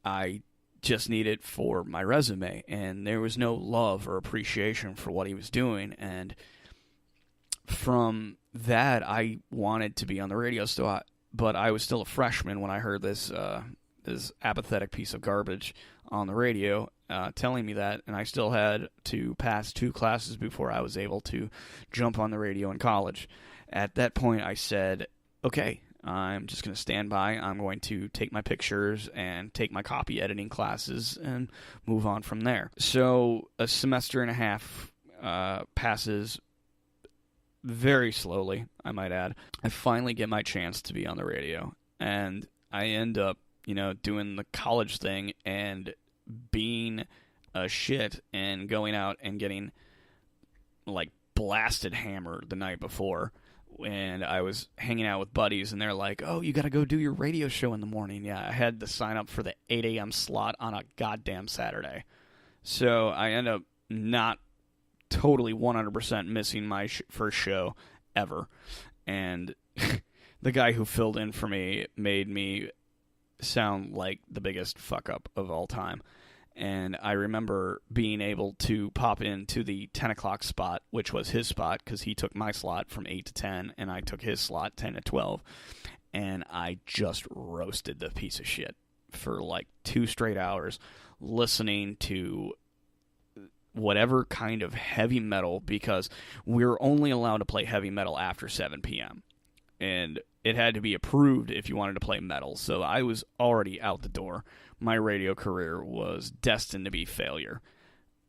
I just needed it for my resume, and there was no love or appreciation for what he was doing. And from that, I wanted to be on the radio still, but I was still a freshman when I heard this apathetic piece of garbage on the radio telling me that, and I still had to pass 2 classes before I was able to jump on the radio in college. At that point, I said, okay, I'm just going to stand by. I'm going to take my pictures and take my copy editing classes and move on from there. So a semester and a half passes very slowly, I might add. I finally get my chance to be on the radio, and I end up, doing the college thing and being a shit and going out and getting, blasted hammered the night before. And I was hanging out with buddies, and they're like, oh, you got to go do your radio show in the morning. Yeah, I had to sign up for the 8 a.m. slot on a goddamn Saturday. So I end up not totally 100% missing my first show ever. And the guy who filled in for me made me sound like the biggest fuck-up of all time. And I remember being able to pop into the 10 o'clock spot, which was his spot, because he took my slot from 8 to 10, and I took his slot 10 to 12. And I just roasted the piece of shit for 2 straight hours, listening to whatever kind of heavy metal, because we were only allowed to play heavy metal after 7 p.m. And it had to be approved if you wanted to play metal. So I was already out the door. My radio career was destined to be failure,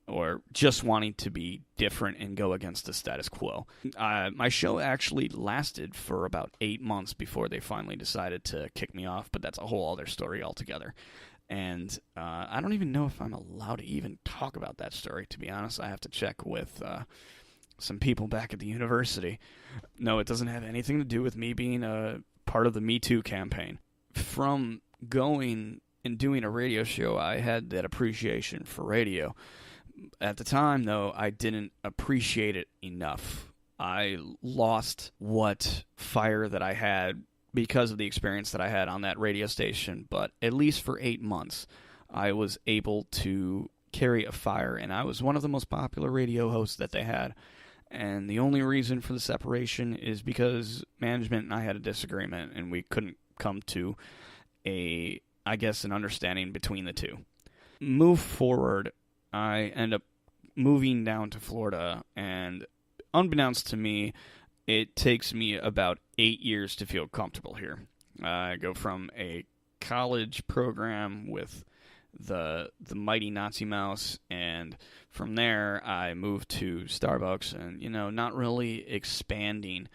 or just wanting to be different and go against the status quo. My show actually lasted for about 8 months before they finally decided to kick me off, but that's a whole other story altogether. And I don't even know if I'm allowed to even talk about that story, to be honest. I have to check with some people back at the university. No, it doesn't have anything to do with me being a part of the Me Too campaign. From going and doing a radio show, I had that appreciation for radio. At the time, though, I didn't appreciate it enough. I lost what fire that I had because of the experience that I had on that radio station, but at least for 8 months, I was able to carry a fire, and I was one of the most popular radio hosts that they had. And the only reason for the separation is because management and I had a disagreement, and we couldn't come to an understanding between the two. Move forward, I end up moving down to Florida, and unbeknownst to me, it takes me about 8 years to feel comfortable here. I go from a college program with the mighty Nazi Mouse, and from there I moved to Starbucks, and not really expanding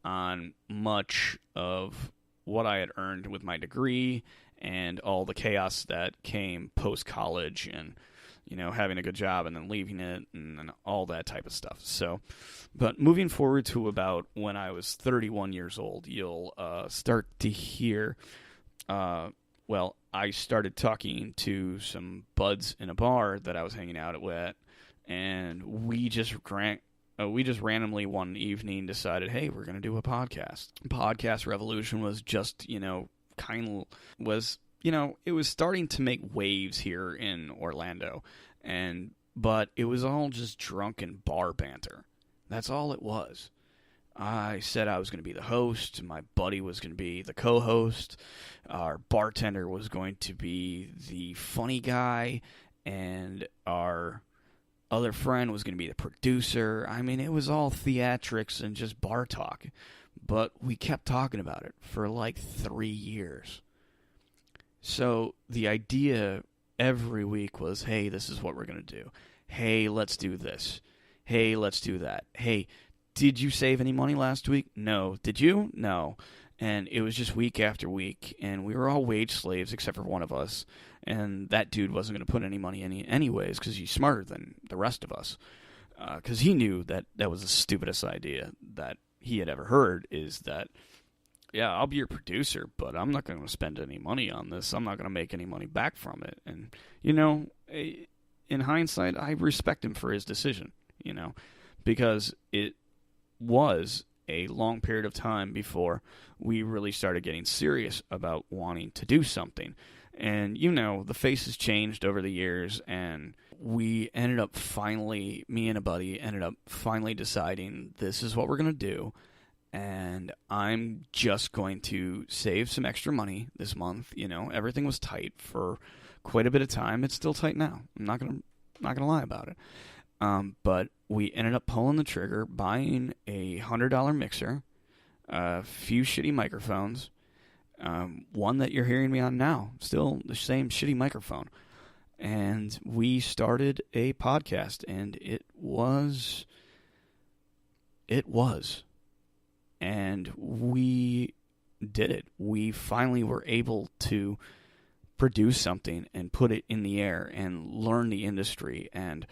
on much of what I had earned with my degree and all the chaos that came post-college, and having a good job and then leaving it and all that type of stuff. So, but moving forward to about when I was 31 years old, you'll start to hear, I started talking to some buds in a bar that I was hanging out with, and we just randomly one evening decided, hey, we're going to do a podcast. Podcast Revolution was just, it was starting to make waves here in Orlando, but it was all just drunken bar banter. That's all it was. I said I was going to be the host, my buddy was going to be the co-host, our bartender was going to be the funny guy, and our other friend was going to be the producer. I mean, it was all theatrics and just bar talk, but we kept talking about it for 3 years. So the idea every week was, hey, this is what we're going to do. Hey, let's do this. Hey, let's do that. Hey, did you save any money last week? No. Did you? No. And it was just week after week, and we were all wage slaves except for one of us, and that dude wasn't going to put any money in anyways because he's smarter than the rest of us, because he knew that was the stupidest idea that he had ever heard, is that, yeah, I'll be your producer, but I'm not going to spend any money on this. I'm not going to make any money back from it. And, in hindsight, I respect him for his decision, because it was a long period of time before we really started getting serious about wanting to do something. And, the face has changed over the years, and we ended up finally, me and a buddy ended up finally deciding this is what we're going to do. And I'm just going to save some extra money this month. Everything was tight for quite a bit of time. It's still tight now. I'm not gonna lie about it. But we ended up pulling the trigger, buying a $100 mixer, a few shitty microphones, one that you're hearing me on now, still the same shitty microphone. And we started a podcast, and it was. And we did it. We finally were able to produce something and put it in the air and learn the industry and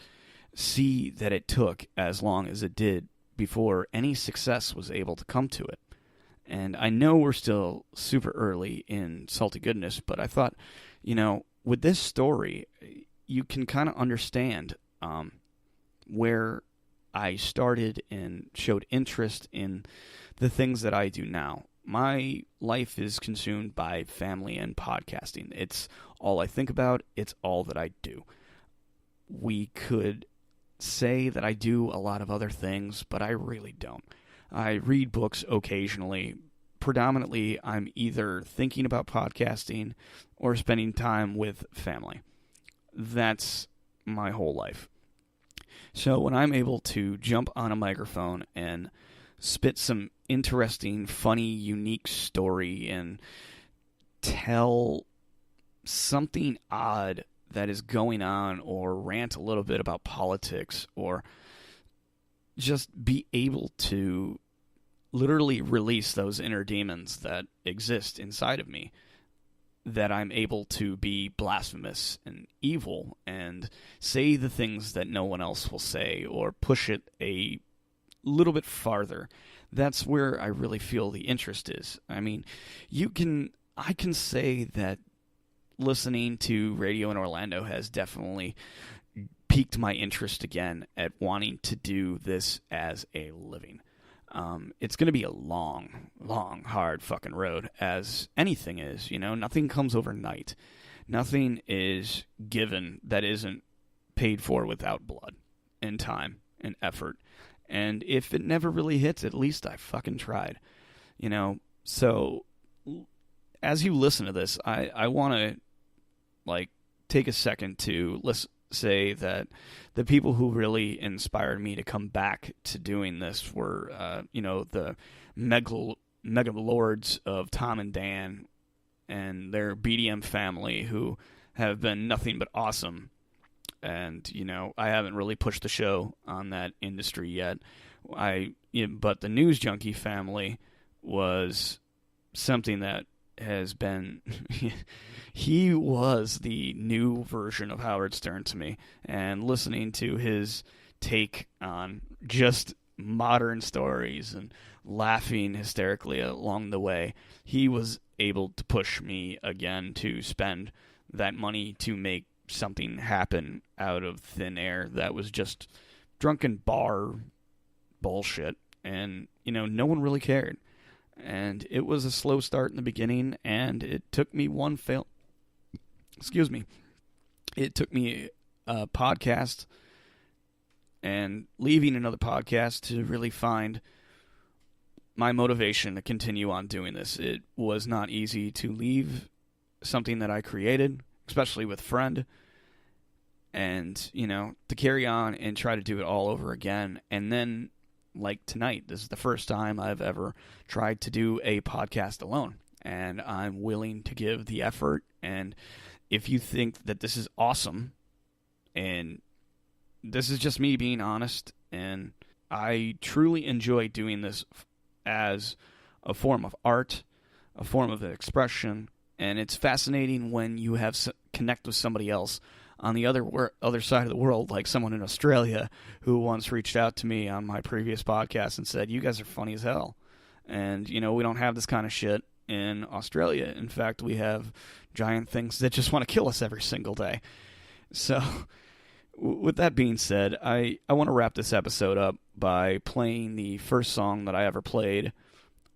see that it took as long as it did before any success was able to come to it. And I know we're still super early in Salty Goodness, but I thought, with this story, you can kind of understand where I started and showed interest in the things that I do now. My life is consumed by family and podcasting. It's all I think about. It's all that I do. We could say that I do a lot of other things, but I really don't. I read books occasionally. Predominantly, I'm either thinking about podcasting or spending time with family. That's my whole life. So when I'm able to jump on a microphone and spit some interesting, funny, unique story and tell something odd that is going on, or rant a little bit about politics, or just be able to literally release those inner demons that exist inside of me, that I'm able to be blasphemous and evil and say the things that no one else will say, or push it a little bit farther. That's where I really feel the interest is. I mean, I can say that listening to radio in Orlando has definitely piqued my interest again at wanting to do this as a living. It's going to be a long, long, hard fucking road, as anything is. Nothing comes overnight. Nothing is given that isn't paid for without blood and time and effort. And if it never really hits, at least I fucking tried. So as you listen to this, I want to take a second to say that the people who really inspired me to come back to doing this were, the mega lords of Tom and Dan and their BDM family, who have been nothing but awesome. And, I haven't really pushed the show on that industry yet. But the News Junkie family was something that has been... He was the new version of Howard Stern to me. And listening to his take on just modern stories and laughing hysterically along the way, he was able to push me again to spend that money to make something happen out of thin air that was just drunken bar bullshit. And, no one really cared. And it was a slow start in the beginning, and it took me It took me a podcast and leaving another podcast to really find my motivation to continue on doing this. It was not easy to leave something that I created, especially with Friend, and, to carry on and try to do it all over again. And then, like tonight, this is the first time I've ever tried to do a podcast alone, and I'm willing to give the effort. And if you think that this is awesome, and this is just me being honest, and I truly enjoy doing this as a form of art, a form of expression, and it's fascinating when you connect with somebody else on the other side of the world, like someone in Australia who once reached out to me on my previous podcast and said, "You guys are funny as hell." And, we don't have this kind of shit in Australia. In fact, we have giant things that just want to kill us every single day. So, with that being said, I want to wrap this episode up by playing the first song that I ever played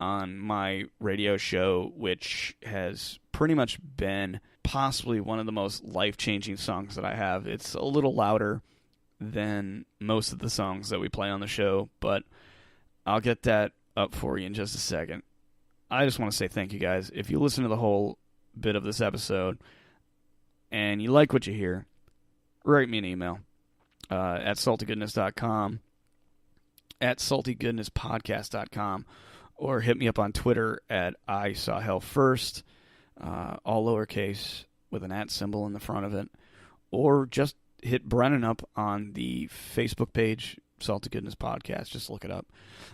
on my radio show, which has pretty much been possibly one of the most life-changing songs that I have. It's a little louder than most of the songs that we play on the show, but I'll get that up for you in just a second. I just want to say thank you guys. If you listen to the whole bit of this episode and you like what you hear, write me an email at saltygoodness.com, at saltygoodnesspodcast.com, or hit me up on Twitter at I Saw Hell First, all lowercase with an @ symbol in the front of it, or just hit Brennan up on the Facebook page, Salty Goodness Podcast. Just look it up.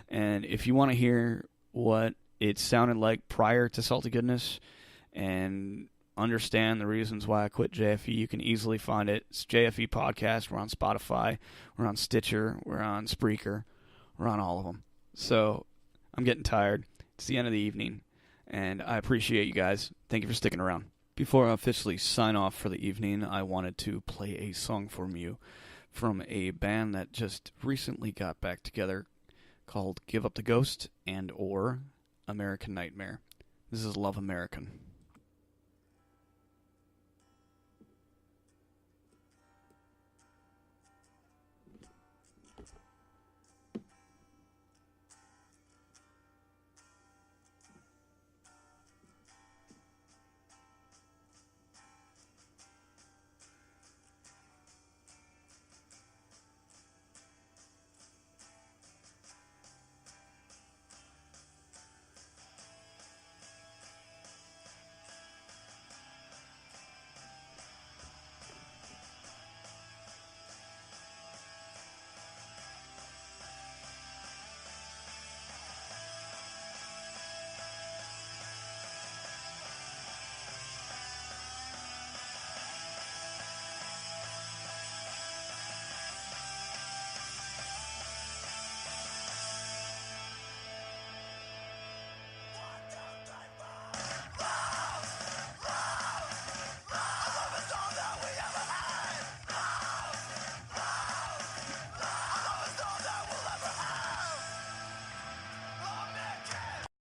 And if you want to hear what it sounded like prior to Salty Goodness and understand the reasons why I quit JFE, you can easily find it. It's JFE Podcast. We're on Spotify. We're on Stitcher. We're on Spreaker. We're on all of them. So I'm getting tired. It's the end of the evening, and I appreciate you guys. Thank you for sticking around. Before I officially sign off for the evening, I wanted to play a song from you from a band that just recently got back together called Give Up the Ghost and or American Nightmare. This is Love American.